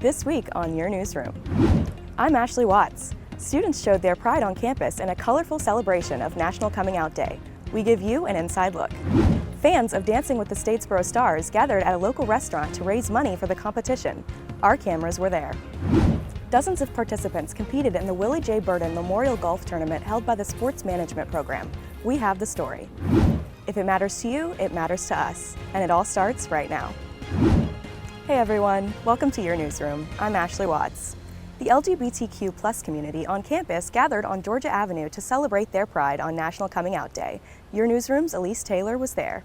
This week on Your Newsroom. I'm Ashley Watts. Students showed their pride on campus in a colorful celebration of National Coming Out Day. We give you an inside look. Fans of Dancing with the Statesboro Stars gathered at a local restaurant to raise money for the competition. Our cameras were there. Dozens of participants competed in the Willie J Memorial Golf Tournament held by the Sports Management Program. We have the story. If it matters to you, it matters to us. And it all starts right now. Hey everyone, welcome to Your Newsroom. I'm Ashley Watts. The LGBTQ+ community on campus gathered on Georgia Avenue to celebrate their pride on National Coming Out Day. Your Newsroom's Elise Taylor was there.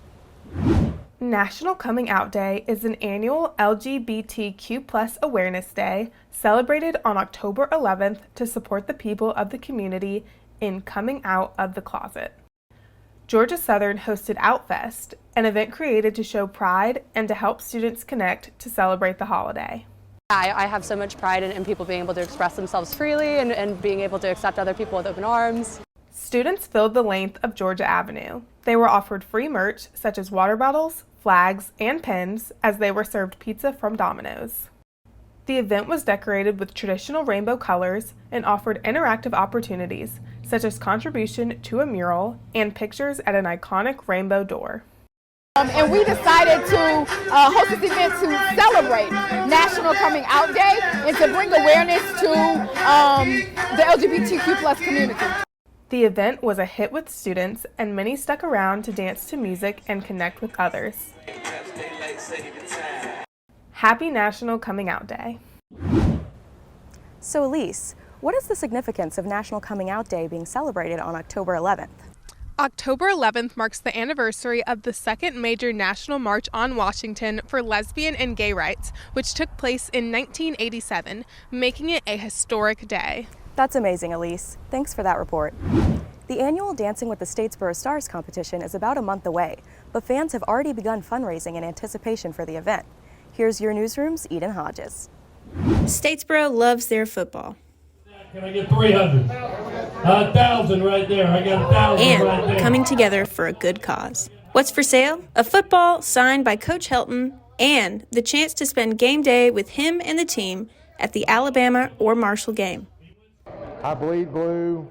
National Coming Out Day is an annual LGBTQ+ awareness day celebrated on October 11th to support the people of the community in coming out of the closet. Georgia Southern hosted Outfest, an event created to show pride and to help students connect to celebrate the holiday. I have so much pride in people being able to express themselves freely and being able to accept other people with open arms. Students filled the length of Georgia Avenue. They were offered free merch such as water bottles, flags, and pens as they were served pizza from Domino's. The event was decorated with traditional rainbow colors and offered interactive opportunities such as contribution to a mural and pictures at an iconic rainbow door. And we decided to host this event to celebrate National Coming Out Day and to bring awareness to the LGBTQ+ community. The event was a hit with students, and many stuck around to dance to music and connect with others. Happy National Coming Out Day. So Elise, what is the significance of National Coming Out Day being celebrated on October 11th? October 11th marks the anniversary of the second major national march on Washington for lesbian and gay rights, which took place in 1987, making it a historic day. That's amazing, Elise. Thanks for that report. The annual Dancing with the Statesboro Stars competition is about a month away, but fans have already begun fundraising in anticipation for the event. Here's Your Newsroom's Eden Hodges. Statesboro loves their football. Can I get 300? 1,000 right there. I got 1,000 and right there. Coming together for a good cause. What's for sale? A football signed by Coach Helton and the chance to spend game day with him and the team at the Alabama or Marshall game. I bleed blue.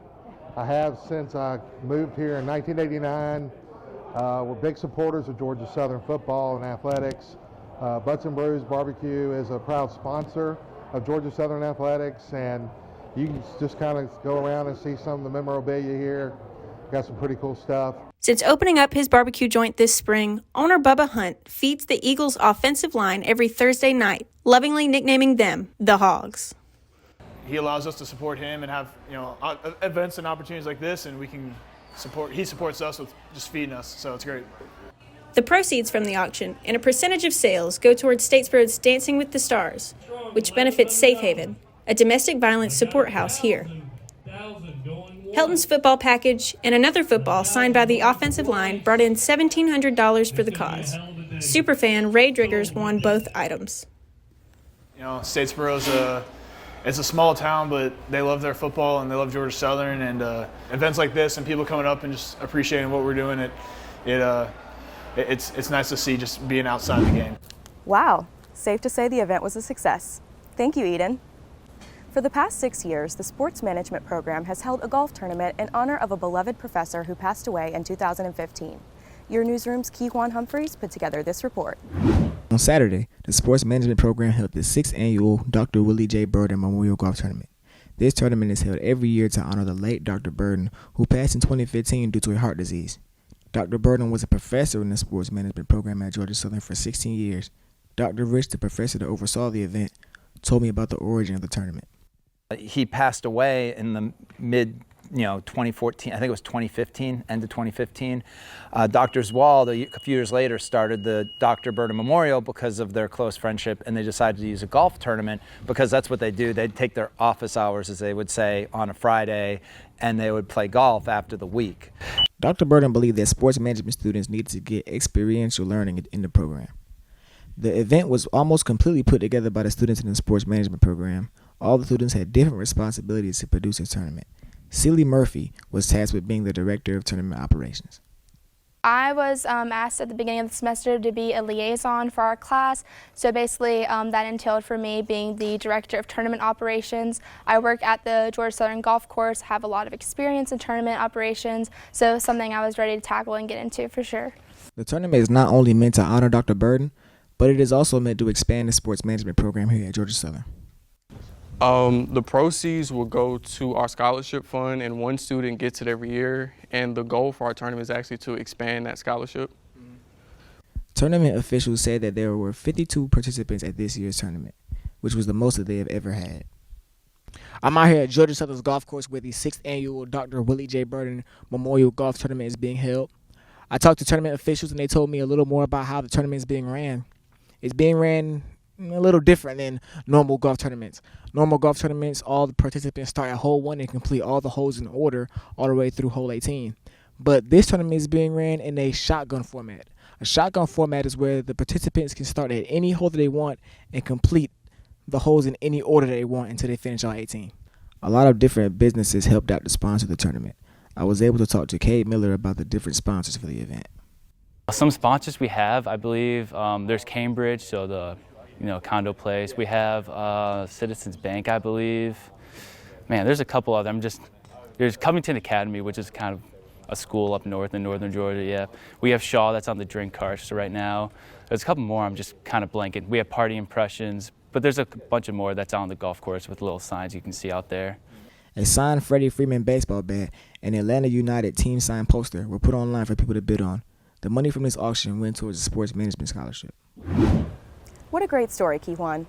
I have since I moved here in 1989. We're big supporters of Georgia Southern football and athletics. Butts-N-Brews Barbecue is a proud sponsor of Georgia Southern athletics, and you can just kind of go around and see some of the memorabilia here. Got some pretty cool stuff. Since opening up his barbecue joint this spring, owner Bubba Hunt feeds the Eagles' offensive line every Thursday night, lovingly nicknaming them the Hogs. He allows us to support him and have events and opportunities like this, and he supports us with just feeding us, so it's great. The proceeds from the auction and a percentage of sales go towards Statesboro's Dancing with the Stars, which benefits Safe Haven, a domestic violence support house here. Helton's football package and another football signed by the offensive line brought in $1,700 for the cause. Superfan Ray Driggers won both items. Statesboro's it's a small town, but they love their football and they love Georgia Southern, and events like this and people coming up and just appreciating what we're doing, it's nice to see just being outside the game. Wow, safe to say the event was a success. Thank you, Eden. For the past 6 years, the Sports Management Program has held a golf tournament in honor of a beloved professor who passed away in 2015. Your Newsroom's Keyjuan Humphreys put together this report. On Saturday, the Sports Management Program held the 6th annual Dr. Willie J. Burden Memorial Golf Tournament. This tournament is held every year to honor the late Dr. Burden, who passed in 2015 due to a heart disease. Dr. Burden was a professor in the Sports Management Program at Georgia Southern for 16 years. Dr. Rich, the professor that oversaw the event, told me about the origin of the tournament. He passed away in the mid 2014, I think it was 2015, end of 2015. Dr. Zwald, a few years later, started the Dr. Burden Memorial because of their close friendship, and they decided to use a golf tournament because that's what they do. They'd take their office hours, as they would say, on a Friday, and they would play golf after the week. Dr. Burden believed that sports management students needed to get experiential learning in the program. The event was almost completely put together by the students in the sports management program. All the students had different responsibilities to produce a tournament. Celie Murphy was tasked with being the director of tournament operations. I was asked at the beginning of the semester to be a liaison for our class. So basically that entailed for me being the director of tournament operations. I work at the Georgia Southern Golf Course, have a lot of experience in tournament operations, so something I was ready to tackle and get into for sure. The tournament is not only meant to honor Dr. Burden, but it is also meant to expand the sports management program here at Georgia Southern. The proceeds will go to our scholarship fund, and one student gets it every year. And the goal for our tournament is actually to expand that scholarship. Tournament officials said that there were 52 participants at this year's tournament, which was the most that they have ever had. I'm out here at Georgia Southern's golf course where the 6th annual Dr. Willie J. Burden Memorial Golf Tournament is being held. I talked to tournament officials and they told me a little more about how the tournament is being ran. It's being ran a little different than normal golf tournaments. Normal golf tournaments, all the participants start at hole 1 and complete all the holes in order all the way through hole 18. But this tournament is being ran in a shotgun format. A shotgun format is where the participants can start at any hole that they want and complete the holes in any order that they want until they finish all 18. A lot of different businesses helped out to sponsor the tournament. I was able to talk to Cade Miller about the different sponsors for the event. Some sponsors we have, I believe, there's Cambridge, so the condo place. We have Citizens Bank, I believe. Man, there's a couple of them. There's Covington Academy, which is kind of a school up north in northern Georgia, yeah. We have Shaw, that's on the drink cart right now. There's a couple more, I'm just kind of blanking. We have Party Impressions, but there's a bunch of more that's on the golf course with little signs you can see out there. A signed Freddie Freeman baseball bat and Atlanta United team signed poster were put online for people to bid on. The money from this auction went towards a sports management scholarship. What a great story, Kiwan.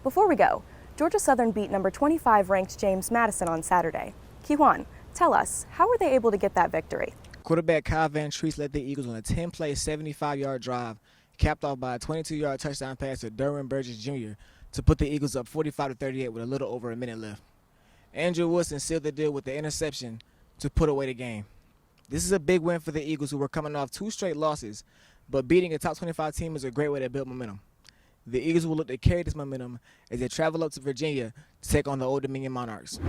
Before we go, Georgia Southern beat number 25 ranked James Madison on Saturday. Kiwan, tell us, how were they able to get that victory? Quarterback Kyle Van Treese led the Eagles on a 10-play, 75-yard drive, capped off by a 22-yard touchdown pass to Derwin Burgess Jr. to put the Eagles up 45-38 with a little over a minute left. Andrew Wilson sealed the deal with the interception to put away the game. This is a big win for the Eagles, who were coming off 2 straight losses, but beating a top 25 team is a great way to build momentum. The Eagles will look to carry this momentum as they travel up to Virginia to take on the Old Dominion Monarchs.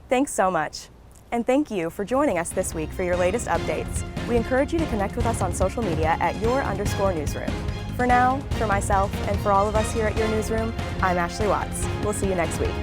Thanks so much. And thank you for joining us this week for your latest updates. We encourage you to connect with us on social media at @your_newsroom. For now, for myself, and for all of us here at Your Newsroom, I'm Ashley Watts. We'll see you next week.